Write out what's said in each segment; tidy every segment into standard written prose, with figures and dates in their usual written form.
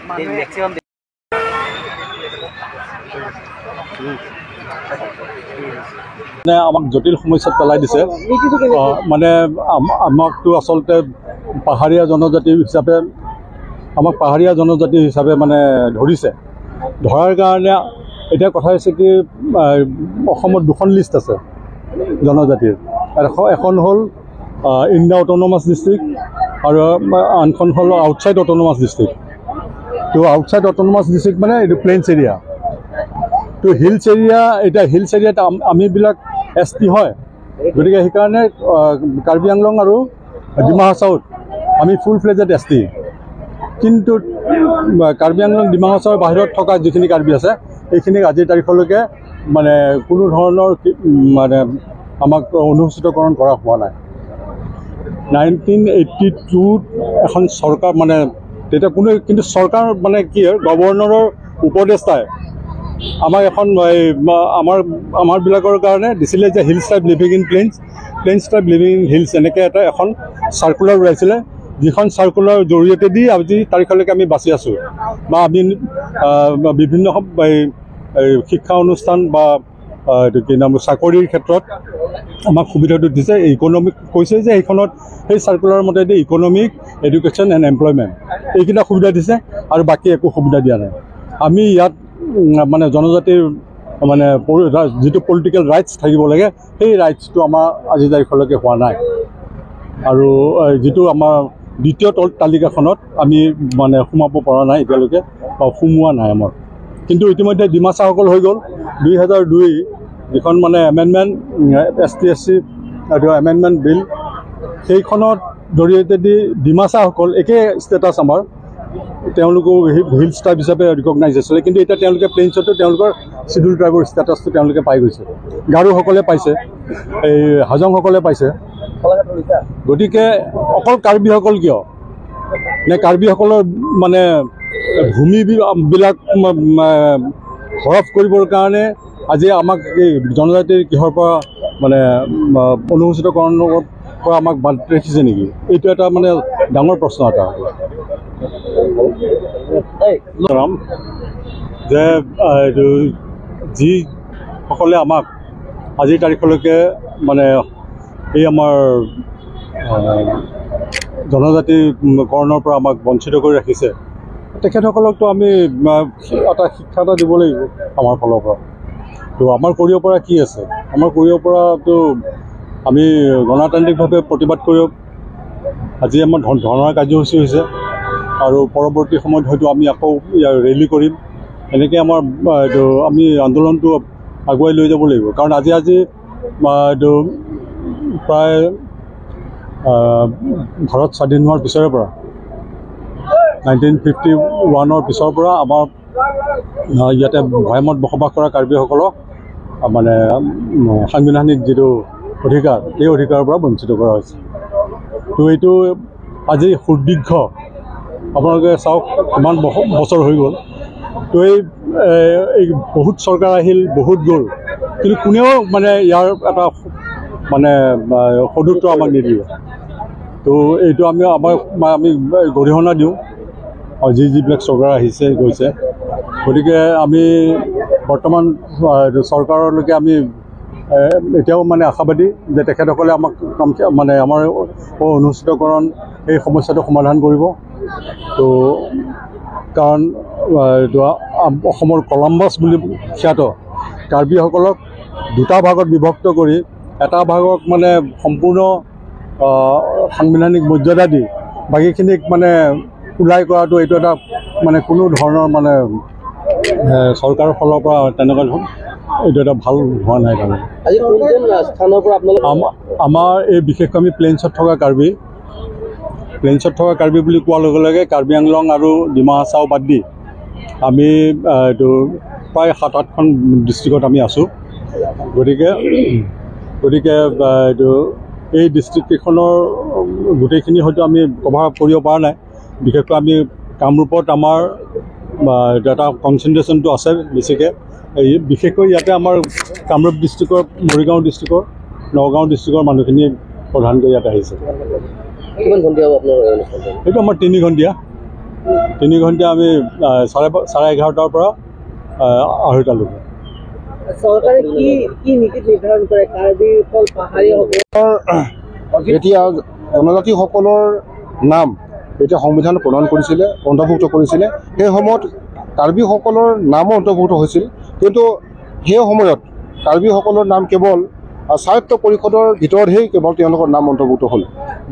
Maximum আমাক জটিল সমস্যাত পেলাই দিছে। মানে আমাকতো আচলতে পাহাৰীয়া জনজাতি হিচাপে মানে ধৰিছে। ধৰাৰ কাৰণে এতিয়া কথা হৈছে কি অসমত দুখন লিষ্ট আছে জনজাতিৰ। এখন হ'ল ইন দ্য অট'নমাছ ডিষ্ট্ৰিক্ট আৰু আনখন হ'ল আউটছাইড অট'নমাছ ডিষ্ট্ৰিক্ট। তো আউটছাইড অট'নমাছ ডিষ্ট্ৰিক্ট মানে এইটো প্লেইনছ এৰিয়া। তো হিলছ এৰিয়া, এতিয়া হিলছ এৰিয়াত আমিবিলাক ST হয়, গতিকে সেইকাৰণে কাৰ্বি আংলং আৰু ডিমা হাছাওত আমি ফুল ফ্লেজেড ST। কিন্তু কাৰ্বি আংলং ডিমা হাছাওৰ বাহিৰত থকা যিখিনি কাৰ্বি আছে এইখিনিক আজিৰ তাৰিখলৈকে মানে কোনো ধৰণৰ মানে আমাক অনুসূচিতকৰণ কৰা হোৱা নাই। 1982 এখন চৰকাৰ মানে তেতিয়া কোনো কিন্তু চৰকাৰ মানে কি হয় গভৰ্ণৰৰ উপদেষ্টাই আমাক এখন আমাৰবিলাকৰ কাৰণে দিছিলে যে hills tribe living in plains tribe living in hills এনেকৈ এখন চাৰ্কুলাৰ ওলাইছিলে, যিখন চাৰ্কুলাৰ জৰিয়তে দি আজি তাৰিখলৈকে আমি বাচি আছোঁ। বা আমি বিভিন্ন শিক্ষা অনুষ্ঠান বা এইটো কি নাম চাকৰিৰ ক্ষেত্ৰত আমাক সুবিধাটো দিছে। ইকনমিক কৈছে যে সেইখনত সেই চাৰ্কুলাৰ মতে ইকনমিক, এডুকেশ্যন এণ্ড এমপ্লয়মেণ্ট এইকেইটা সুবিধা দিছে আৰু বাকী একো সুবিধা দিয়া নাই। আমি ইয়াত মানে জনজাতিৰ মানে যিটো পলিটিকেল ৰাইটছ থাকিব লাগে সেই ৰাইটছটো আমাৰ আজিৰ তাৰিখলৈকে হোৱা নাই। আৰু যিটো আমাৰ দ্বিতীয় তালিকাখনত আমি মানে সোমাব পৰা নাই এতিয়ালৈকে, সোমোৱা নাই আমাৰ। কিন্তু ইতিমধ্যে ডিমাছাসকল হৈ গ'ল 2002 যিখন মানে এমেণ্ডমেণ্ট ST/SC এমেণ্ডমেণ্ট বিল, সেইখনত জৰিয়তে দি ডিমাছাসকল একে ষ্টেটাছ আমাৰ, তেওঁলোকো হিলছ ট্ৰাইব হিচাপে ৰিকগনাইজ আছিলে। কিন্তু এতিয়া তেওঁলোকে প্লেইনছতো তেওঁলোকৰ চিডুল ট্ৰাইবৰ ষ্টেটাছটো তেওঁলোকে পাই গৈছে। গাৰোসকলে পাইছে, এই হাজংসকলে পাইছে। গতিকে অকল কাৰ্বিসকল কিয় নে কাৰ্বিসকলৰ মানে ভূমিবিলাক হৰফ কৰিবৰ কাৰণে আজি আমাক এই জনজাতিৰ কিহৰ পৰা মানে অনুসূচিতকৰণৰ পৰা আমাক বাদ ৰাখিছে নেকি? এইটো এটা মানে ডাঙৰ প্ৰশ্ন এটা যে যিসকলে আমাক আজিৰ তাৰিখলৈকে মানে এই আমাৰ জনজাতিকৰণৰ পৰা আমাক বঞ্চিত কৰি ৰাখিছে, তেখেতসকলকতো আমি এটা শিক্ষা এটা দিব লাগিব আমাৰ ফালৰ পৰা। তো আমাৰ কৰিব পৰা কি আছে? আমাৰ কৰিব পৰাতো আমি গণতান্ত্ৰিকভাৱে প্ৰতিবাদ কৰিব। আজি আমাৰ ধৰ্ণা কাৰ্যসূচী হৈছে আৰু পৰৱৰ্তী সময়ত হয়তো আমি আকৌ ৰেলী কৰিম। এনেকৈ আমাৰ এইটো আমি আন্দোলনটো আগুৱাই লৈ যাব লাগিব। কাৰণ আজি এইটো প্ৰায় ভাৰত স্বাধীন হোৱাৰ পিছৰে পৰা 1951 পিছৰ পৰা আমাৰ ইয়াতে ভৈয়ামত বসবাস কৰা কাৰ্বিসকলক মানে সাংবিধানিক যিটো অধিকাৰ এই অধিকাৰৰ পৰা বঞ্চিত কৰা হৈছে। তো এইটো আজি সুদীৰ্ঘ আপোনালোকে চাওক কিমান বছৰ হৈ গ'ল। তো এই বহুত চৰকাৰ আহিল, বহুত গ'ল, কিন্তু কোনেও মানে ইয়াৰ এটা মানে সদুত্তৰ আমাক নিদিয়ে। তো এইটো আমি গৰিহণা দিওঁ যিবিলাক চৰকাৰ আহিছে গৈছে। গতিকে আমি বৰ্তমান চৰকাৰলৈকে আমি এতিয়াও মানে আশাবাদী যে তেখেতসকলে আমাক মানে আমাৰ অনুসূচিতকৰণ এই সমস্যাটো সমাধান কৰিব। তো কাৰণ অসমৰ কলম্বাছ বুলি খ্যাত কাৰ্বিসকলক দুটা ভাগত বিভক্ত কৰি এটা ভাগক মানে সম্পূৰ্ণ সাংবিধানিক মৰ্যাদা দি বাকীখিনিক মানে ওলাই কৰাটো এইটো এটা মানে কোনো ধৰণৰ মানে চৰকাৰৰ ফালৰ পৰা তেনেকুৱা এইটো এটা ভাল হোৱা নাই। তাৰমানে আমাৰ এই বিশেষকৈ আমি প্লেইনছত থকা কাৰ্বি বুলি কোৱাৰ লগে লগে কাৰ্বি আংলং আৰু ডিমা হাছাও বাদ দি আমি এইটো প্ৰায় 7-8খন ডিষ্ট্ৰিক্টত আমি আছোঁ। গতিকে এইটো এই ডিষ্ট্ৰিক্টকেইখনৰ গোটেইখিনি হয়তো আমি কভাৰ আপ কৰিব পৰা নাই। বিশেষকৈ আমি কামৰূপত আমাৰ এটা কনচেনট্ৰেশ্যনটো আছে বেছিকৈ। বিশেষকৈ ইয়াতে আমাৰ কামৰূপ ডিষ্ট্ৰিক্টৰ, মৰিগাঁও ডিষ্ট্ৰিক্টৰ, নগাঁও ডিষ্ট্ৰিক্টৰ মানুহখিনি প্ৰধানকৈ ইয়াত আহিছে। কিমান ঘণ্টা হ'ব আপোনাৰ? এইটো আমাৰ 3 ঘণ্টীয়া। 3 ঘণ্টা আমি 11:30 পৰা 2:30লৈকে। চৰকাৰে কি নীতি নিৰ্ধাৰণ কৰে কাৰ্বি অকল পাহাৰীয়া এতিয়া জনজাতিসকলৰ নাম এতিয়া সংবিধানত প্ৰদান কৰিছিলে, অন্তৰ্ভুক্ত কৰিছিলে। সেই সময়ত কাৰ্বিসকলৰ নামো অন্তৰ্ভুক্ত হৈছিল, কিন্তু সেই সময়ত কাৰ্বিসকলৰ নাম কেৱল স্বায়ত্ত পৰিষদৰ ভিতৰতহে কেৱল তেওঁলোকৰ নাম অন্তৰ্ভুক্ত হ'ল।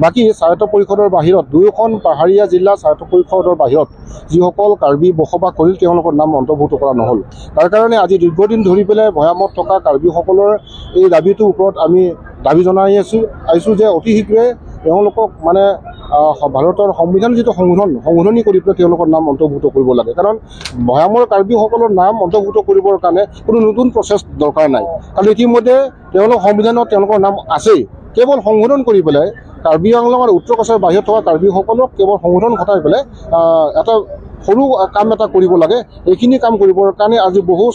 বাকী স্বায়ত্ত পৰিষদৰ বাহিৰত 2খন পাহাৰীয়া জিলা স্বায়ত্ত পৰিষদৰ বাহিৰত যিসকল কাৰ্বি বসবাস কৰিল তেওঁলোকৰ নাম অন্তৰ্ভুক্ত কৰা নহ'ল। তাৰ কাৰণে আজি দীৰ্ঘদিন ধৰি পেলাই ভৈয়ামত থকা কাৰ্বিসকলৰ এই দাবীটোৰ ওপৰত আমি দাবী জনাই আহিছোঁ যে অতি শীঘ্ৰে তেওঁলোকক মানে ভাৰতৰ সংবিধান যিটো সংশোধনী কৰি পেলাই তেওঁলোকৰ নাম অন্তৰ্ভুক্ত কৰিব লাগে। কাৰণ ভৈয়ামৰ কাৰ্বিসকলৰ নাম অন্তৰ্ভুক্ত কৰিবৰ কাৰণে কোনো নতুন প্ৰচেছ দৰকাৰ নাই, কাৰণ ইতিমধ্যে তেওঁলোকৰ সংবিধানত তেওঁলোকৰ নাম আছেই। কেৱল সংশোধন কৰি পেলাই কাৰ্বি আংলঙৰ উত্তৰ কাছাৰ বাহিৰত থকা কাৰ্বিসকলক কেৱল সংশোধন ঘটাই পেলাই এটা সৰু কাম এটা কৰিব লাগে। এইখিনি কাম কৰিবৰ কাৰণে আজি বহু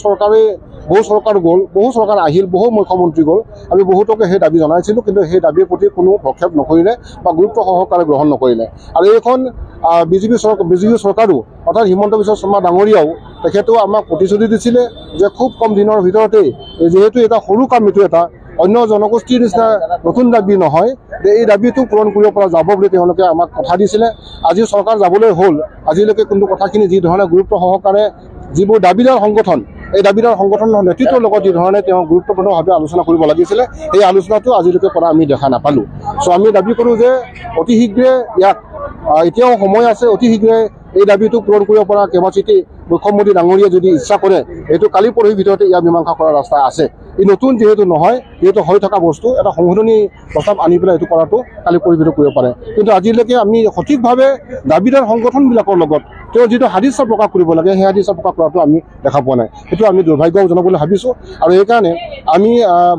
চৰকাৰ গ'ল, বহু চৰকাৰ আহিল, বহু মুখ্যমন্ত্ৰী গ'ল। আমি বহুতকে সেই দাবী জনাইছিলোঁ, কিন্তু সেই দাবীৰ প্ৰতি কোনো ভক্ষেপ নকৰিলে বা গুৰুত্ব সহকাৰে গ্ৰহণ নকৰিলে। আৰু এইখন বিজেপি চৰকাৰো অৰ্থাৎ হিমন্ত বিশ্ব শৰ্মা ডাঙৰীয়াও তেখেতেও আমাক প্ৰতিশ্ৰুতি দিছিলে যে খুব কম দিনৰ ভিতৰতেই, যিহেতু এটা সৰু কাম, এইটো এটা অন্য জনগোষ্ঠীৰ নিচিনা নতুন দাবী নহয়, যে এই দাবীটো পূৰণ কৰিব পৰা যাব বুলি তেওঁলোকে আমাক কথা দিছিলে। আজি চৰকাৰ যাবলৈ হ'ল, আজিলৈকে কিন্তু কথাখিনি যি ধৰণে গুৰুত্ব সহকাৰে যিবোৰ দাবীদাৰ সংগঠন, এই দাবীদাৰ সংগঠনৰ নেতৃত্বৰ লগত যি ধৰণে তেওঁ গুৰুত্বপূৰ্ণভাৱে আলোচনা কৰিব লাগিছিলে, সেই আলোচনাটো আজিলৈকে কৰা আমি দেখা নাপালোঁ। চ' আমি দাবী কৰোঁ যে অতি শীঘ্ৰে ইয়াক এতিয়াও সময় আছে, অতি শীঘ্ৰে এই দাবীটো পূৰণ কৰিব পৰা কেপাচিটি মুখ্যমন্ত্ৰী ডাঙৰীয়াই যদি ইচ্ছা কৰে এইটো কালি পৰহিৰ ভিতৰতে ইয়াৰ মীমাংসা কৰাৰ ৰাস্তা আছে। ই নতুন যিহেতু নহয়, যিহেতু হৈ থকা বস্তু, এটা সংশোধনী প্ৰস্তাৱ আনি পেলাই এইটো কৰাটো কালি পৰহিৰ ভিতৰত কৰিব পাৰে। কিন্তু আজিলৈকে আমি সঠিকভাৱে দাবীদাৰ সংগঠনবিলাকৰ লগত তেওঁ যিটো সাদৃশ্য প্ৰকাশ কৰিব লাগে সেই সাদৃশ্য প্ৰকাশ কৰাটো আমি দেখা পোৱা নাই। সেইটো আমি দুৰ্ভাগ্য জনাবলৈ ভাবিছোঁ। আৰু সেইকাৰণে আমি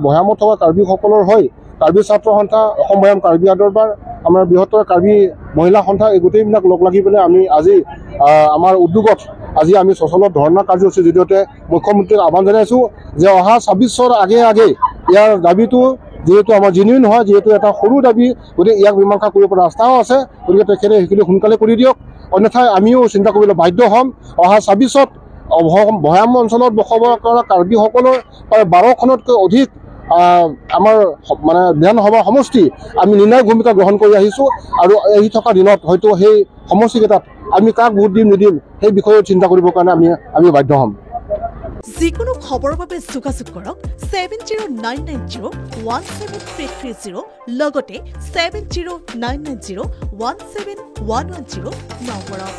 ভৈয়ামত থকা কাৰ্বিসকলৰ হৈ কাৰ্বি ছাত্ৰ সন্থা, অসম ভৈয়াম কাৰ্বি আদৰবাৰ, আমাৰ বৃহত্তৰ কাৰ্বি মহিলা সন্থা, এই গোটেইবিলাক লগ লাগি পেলাই আমি আজি আমাৰ উদ্যোগত আজি আমি সচলত ধৰ্ণা কাৰ্যসূচীৰ জৰিয়তে মুখ্যমন্ত্ৰীক আহ্বান জনাইছোঁ যে অহা 26 আগে ইয়াৰ দাবীটো যিহেতু আমাৰ জেনুইন হয়, যিহেতু এটা সৰু দাবী, গতিকে ইয়াক মীমাংসা কৰিব পৰা ৰাস্তাও আছে, গতিকে তেখেতে সেইখিনি সোনকালে কৰি দিয়ক। অন্যথাই আমিও চিন্তা কৰিবলৈ বাধ্য হ'ম। অহা 26 ভৈয়াম অঞ্চলত বসবাস কৰা কাৰ্বিসকলৰ প্ৰায় 12খনতকৈ অধিক আমাৰ মানে বিধানসভাৰ সমষ্টি আমি নিৰ্ণায়ক ভূমিকা গ্ৰহণ কৰি আহিছোঁ। আৰু আহি থকা দিনত হয়তো সেই সমষ্টিকেইটাত আমি কাক ভোট দিম নিদিম সেই বিষয়ে চিন্তা কৰিবৰ কাৰণে আমি বাধ্য হ'ম। যিকোনো খবৰৰ বাবে যোগাযোগ কৰক 7099017330 লগতে 7099017110 নম্বৰত।